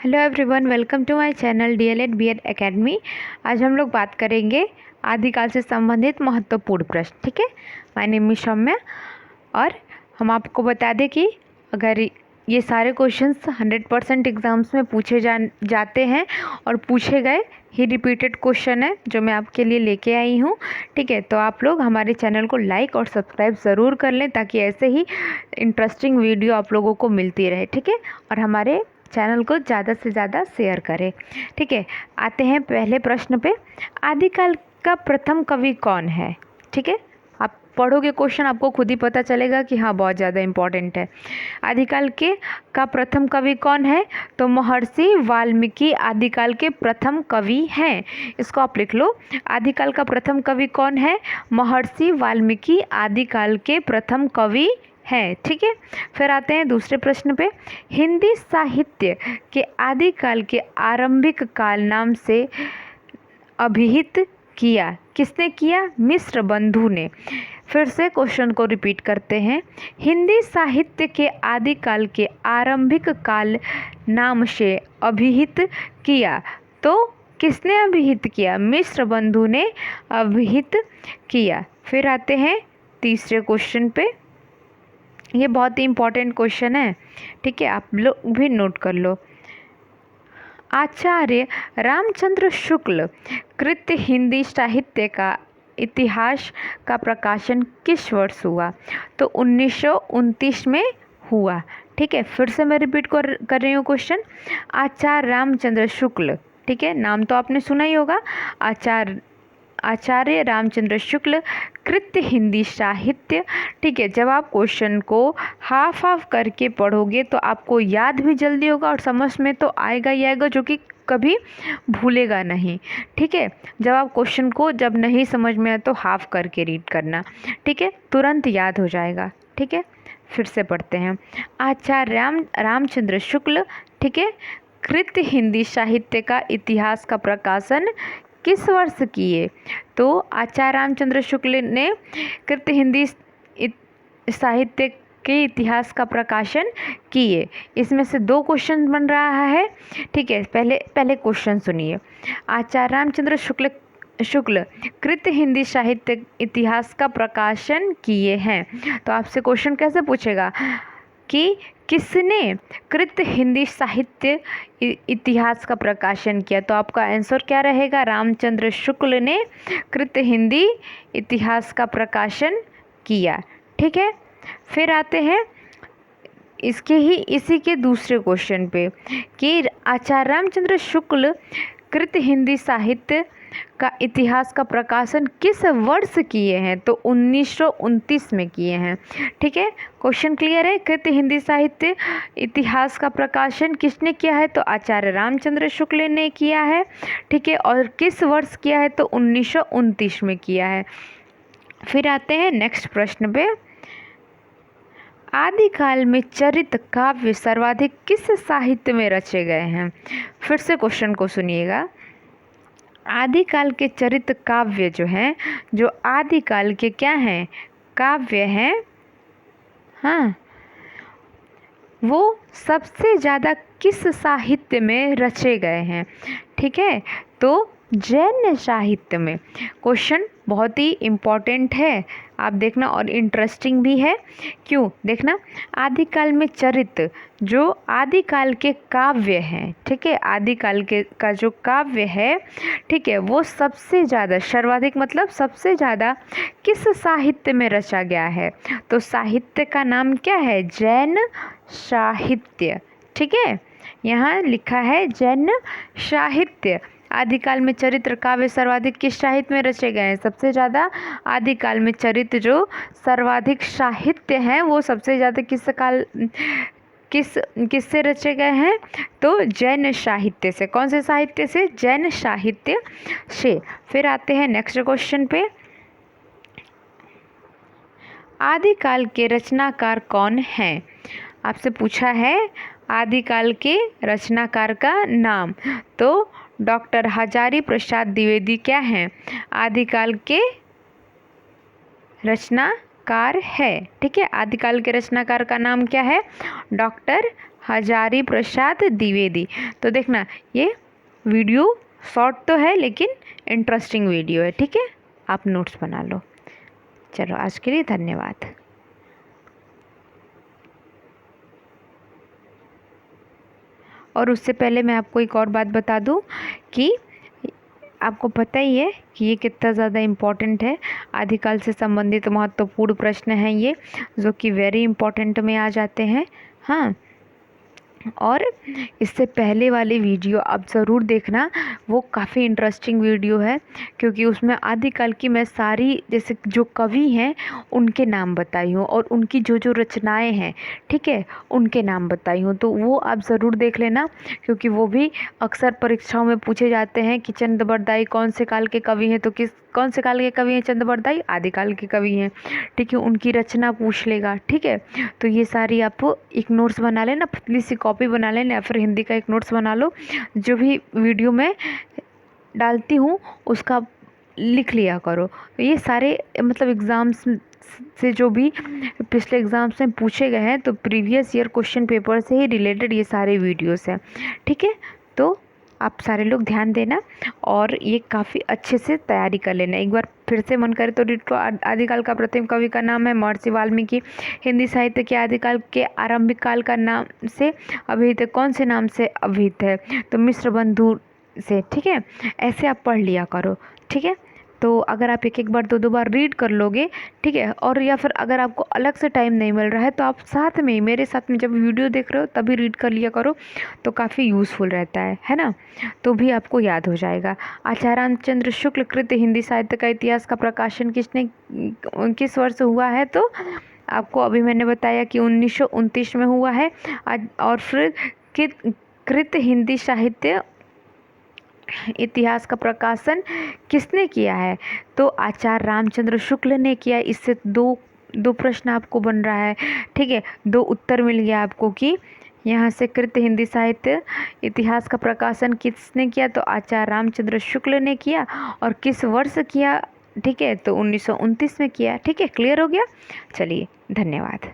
Hello everyone, welcome to my channel DElEd BEd academy. आज हम लोग बात करेंगे आदिकाल से संबंधित महत्वपूर्ण प्रश्न। ठीक है, माय नेम इज सौम्या और हम आपको बता दें कि अगर ये सारे क्वेश्चंस 100% एग्ज़ाम्स में पूछे जाते हैं और पूछे गए ही रिपीटेड क्वेश्चन है जो मैं आपके लिए लेके आई हूँ। ठीक है, तो आप लोग हमारे चैनल को लाइक और सब्सक्राइब ज़रूर कर लें ताकि ऐसे ही इंटरेस्टिंग वीडियो आप लोगों को मिलती रहे। ठीक है, और हमारे चैनल को ज़्यादा से ज़्यादा शेयर करें। ठीक है, आते हैं पहले प्रश्न पे। आदिकाल का प्रथम कवि कौन है? ठीक है, आप पढ़ोगे क्वेश्चन आपको खुद ही पता चलेगा कि हाँ बहुत ज़्यादा इम्पोर्टेंट है। आदिकाल का प्रथम कवि कौन है? तो महर्षि वाल्मीकि आदिकाल के प्रथम कवि हैं। इसको आप लिख लो। आदिकाल का प्रथम कवि कौन है? महर्षि वाल्मीकि आदिकाल के प्रथम कवि है। ठीक है, फिर आते हैं दूसरे प्रश्न पे। हिंदी साहित्य के आदिकाल के आरंभिक काल नाम से अभिहित किया किसने किया? मिश्र बंधु ने। फिर से क्वेश्चन को रिपीट करते हैं। हिंदी साहित्य के आदिकाल के आरंभिक काल नाम से अभिहित किया, तो किसने अभिहित किया? मिश्र बंधु ने अभिहित किया। फिर आते हैं तीसरे क्वेश्चन पे। ये बहुत ही इम्पोर्टेंट क्वेश्चन है। ठीक है, आप लोग भी नोट कर लो। आचार्य रामचंद्र शुक्ल कृत हिंदी साहित्य का इतिहास का प्रकाशन किस वर्ष हुआ? तो 1929 में हुआ। ठीक है, फिर से मैं रिपीट कर रही हूँ क्वेश्चन। आचार्य रामचंद्र शुक्ल, ठीक है, नाम तो आपने सुना ही होगा। आचार्य रामचंद्र शुक्ल कृत हिंदी साहित्य। ठीक है, जब आप क्वेश्चन को हाफ करके पढ़ोगे तो आपको याद भी जल्दी होगा और समझ में तो आएगा ही आएगा, जो कि कभी भूलेगा नहीं। ठीक है, जब आप क्वेश्चन को जब नहीं समझ में आए तो हाफ करके रीड करना। ठीक है, तुरंत याद हो जाएगा। ठीक है, फिर से पढ़ते हैं। आचार्य रामचंद्र शुक्ल, ठीक है, कृत हिंदी साहित्य का इतिहास का प्रकाशन किस वर्ष किए? तो आचार्य रामचंद्र शुक्ल ने कृत हिंदी साहित्य के इतिहास का प्रकाशन किए। इसमें से दो क्वेश्चन बन रहा है। ठीक है, पहले क्वेश्चन सुनिए। आचार्य रामचंद्र शुक्ल कृत हिंदी साहित्य इतिहास का प्रकाशन किए हैं। तो आपसे क्वेश्चन कैसे पूछेगा कि किसने कृत हिंदी साहित्य इतिहास का प्रकाशन किया? तो आपका आंसर क्या रहेगा? रामचंद्र शुक्ल ने कृत हिंदी इतिहास का प्रकाशन किया। ठीक है, फिर आते हैं इसी के दूसरे क्वेश्चन पे कि आचार्य रामचंद्र शुक्ल कृत हिंदी साहित्य का इतिहास का प्रकाशन किस वर्ष किए हैं? तो 1929 में किए हैं। ठीक है, क्वेश्चन क्लियर है? कृत हिंदी साहित्य इतिहास का प्रकाशन किसने किया है? तो आचार्य रामचंद्र शुक्ल ने किया है। ठीक है, और किस वर्ष किया है? तो 1929 में किया है। फिर आते हैं नेक्स्ट प्रश्न पे। आदिकाल में चरित काव्य सर्वाधिक किस साहित्य में रचे गए हैं? फिर से क्वेश्चन को सुनिएगा। आदिकाल के चरित काव्य जो हैं, जो आदिकाल के क्या हैं? काव्य हैं, हाँ, वो सबसे ज़्यादा किस साहित्य में रचे गए हैं? ठीक है, तो जैन साहित्य में। क्वेश्चन बहुत ही इम्पॉर्टेंट है, आप देखना, और इंटरेस्टिंग भी है। क्यों? देखना, आदिकाल में चरित जो आदिकाल के काव्य हैं, ठीक है, आदिकाल के का जो काव्य है, ठीक है, वो सबसे ज़्यादा, सर्वाधिक मतलब सबसे ज़्यादा किस साहित्य में रचा गया है? तो साहित्य का नाम क्या है? जैन साहित्य। ठीक है, यहाँ लिखा है जैन साहित्य। आदिकाल में चरित्र काव्य सर्वाधिक किस साहित्य में रचे गए हैं? सबसे ज़्यादा आदिकाल में चरित्र जो सर्वाधिक साहित्य हैं वो सबसे ज़्यादा किससे रचे गए हैं? तो जैन साहित्य से। कौन से साहित्य से? जैन साहित्य से। फिर आते हैं नेक्स्ट क्वेश्चन पे। आदिकाल के रचनाकार कौन हैं? आपसे पूछा है आदिकाल के रचनाकार का नाम। तो डॉक्टर हजारी प्रसाद द्विवेदी क्या हैं? आदिकाल के रचनाकार है। ठीक है, आदिकाल के रचनाकार का नाम क्या है? डॉक्टर हजारी प्रसाद द्विवेदी। तो देखना ये वीडियो शॉर्ट तो है लेकिन इंटरेस्टिंग वीडियो है, ठीक है। आप नोट्स बना लो। चलो आज के लिए धन्यवाद। और उससे पहले मैं आपको एक और बात बता दूं कि आपको पता ही है कि ये कितना ज़्यादा इम्पॉर्टेंट है। आदिकाल से संबंधित महत्वपूर्ण प्रश्न हैं ये, जो कि वेरी इम्पॉर्टेंट में आ जाते हैं। हाँ, और इससे पहले वाली वीडियो आप ज़रूर देखना, वो काफ़ी इंटरेस्टिंग वीडियो है, क्योंकि उसमें आदिकाल की मैं सारी जैसे जो कवि हैं उनके नाम बताई हूँ और उनकी जो जो रचनाएं हैं, ठीक है, उनके नाम बताई हूँ। तो वो आप ज़रूर देख लेना, क्योंकि वो भी अक्सर परीक्षाओं में पूछे जाते हैं कि चंद्रबरदाई कौन से काल के कवि हैं, तो कौन से काल के कवि हैं चंद्रबरदाई? आदिकाल के कवि हैं, ठीक है। उनकी रचना पूछ लेगा, ठीक है। तो ये सारी आप एक नोट्स बना लेना, पतली सी कॉपी बना लेना, या फिर हिंदी का एक नोट्स बना लो। जो भी वीडियो में डालती हूँ उसका लिख लिया करो। ये सारे मतलब एग्ज़ाम्स से जो भी पिछले एग्ज़ाम्स में पूछे गए हैं, तो प्रीवियस ईयर क्वेश्चन पेपर से ही रिलेटेड ये सारे वीडियोस हैं, ठीक है। तो आप सारे लोग ध्यान देना और ये काफ़ी अच्छे से तैयारी कर लेना। एक बार फिर से मन करे तो रीड को। आदिकाल का प्रथम कवि का नाम है महर्षि वाल्मीकि। हिंदी साहित्य के आदिकाल के आरंभिक काल का नाम से अभिहित कौन से नाम से अभिहित है? तो मिश्र बंधु से, ठीक है। ऐसे आप पढ़ लिया करो, ठीक है। तो अगर आप एक एक बार दो बार रीड कर लोगे, ठीक है, और या फिर अगर आपको अलग से टाइम नहीं मिल रहा है तो आप साथ में मेरे साथ में जब वीडियो देख रहे हो तभी रीड कर लिया करो, तो काफ़ी यूज़फुल रहता है ना। तो भी आपको याद हो जाएगा। आचार्य रामचंद्र शुक्ल कृत हिंदी साहित्य का इतिहास का प्रकाशन किस वर्ष हुआ है? तो आपको अभी मैंने बताया कि 1929 में हुआ है। और फिर कृत हिंदी साहित्य इतिहास का प्रकाशन किसने किया है? तो आचार्य रामचंद्र शुक्ल ने किया। इससे दो प्रश्न आपको बन रहा है, ठीक है। दो उत्तर मिल गया आपको कि यहाँ से कृत हिंदी साहित्य इतिहास का प्रकाशन किसने किया? तो आचार्य रामचंद्र शुक्ल ने किया। और किस वर्ष किया? ठीक है, तो 1929 में किया, ठीक है। क्लियर हो गया? चलिए, धन्यवाद।